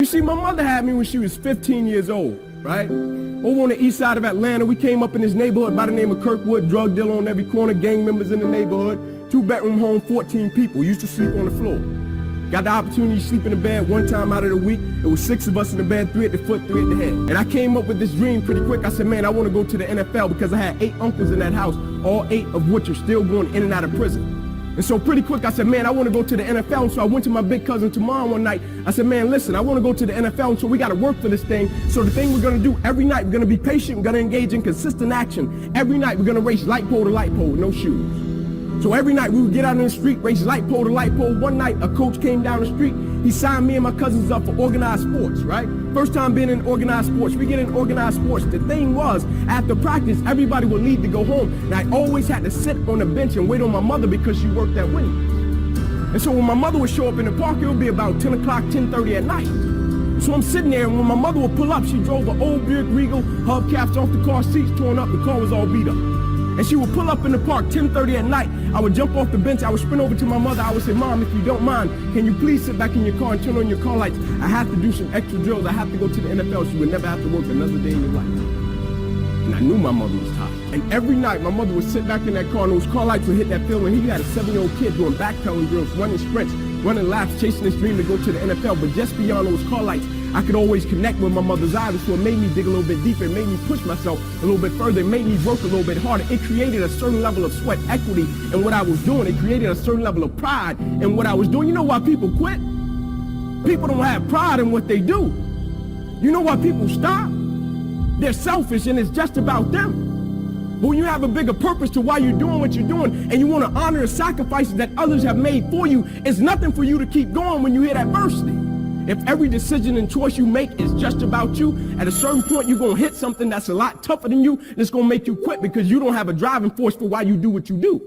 see, my mother had me when she was 15 years old, right? Over on the east side of Atlanta, we came up in this neighborhood by the name of Kirkwood, drug dealer on every corner, gang members in the neighborhood, 2-bedroom home, 14 people, used to sleep on the floor. Got the opportunity to sleep in the bed one time out of the week. It was 6 of us in the bed, 3 at the foot, 3 at the head. And I came up with this dream pretty quick. I said, man, I want to go to the NFL because I had 8 uncles in that house, all 8 of which are still going in and out of prison. And so pretty quick, I said, man, I want to go to the NFL. And so I went to my big cousin tomorrow one night. I said, man, listen, I want to go to the NFL. And so we got to work for this thing. So the thing we're going to do every night, we're going to be patient. We're going to engage in consistent action. Every night, we're going to race light pole to light pole with no shoes. So every night we would get out in the street, race light pole to light pole. One night, a coach came down the street. He signed me and my cousins up for organized sports, right? First time being in organized sports. We get in organized sports. The thing was, after practice, everybody would leave to go home. And I always had to sit on the bench and wait on my mother because she worked at Winnie. And so when my mother would show up in the park, it would be about 10 o'clock, 10:30 at night. So I'm sitting there, and when my mother would pull up, she drove an old Buick Regal, hubcaps off the car, seats torn up, the car was all beat up. And she would pull up in the park 10:30 at night. I would jump off the bench. I would sprint over to my mother. I would say, Mom, if you don't mind, can you please sit back in your car and turn on your car lights? I have to do some extra drills. I have to go to the NFL. She would never have to work another day in your life. And I knew my mother was tired. And every night, my mother would sit back in that car, and those car lights would hit that field. And he had a 7-year-old kid doing backpedaling drills, running sprints, running laps, chasing his dream to go to the NFL. But just beyond those car lights, I could always connect with my mother's eyes, so it made me dig a little bit deeper. It made me push myself a little bit further. It made me work a little bit harder. It created a certain level of sweat equity in what I was doing. It created a certain level of pride in what I was doing. You know why people quit? People don't have pride in what they do. You know why people stop? They're selfish, and it's just about them. But when you have a bigger purpose to why you're doing what you're doing, and you want to honor the sacrifices that others have made for you, it's nothing for you to keep going when you hit adversity. If every decision and choice you make is just about you, at a certain point you're going to hit something that's a lot tougher than you, and it's going to make you quit because you don't have a driving force for why you do what you do.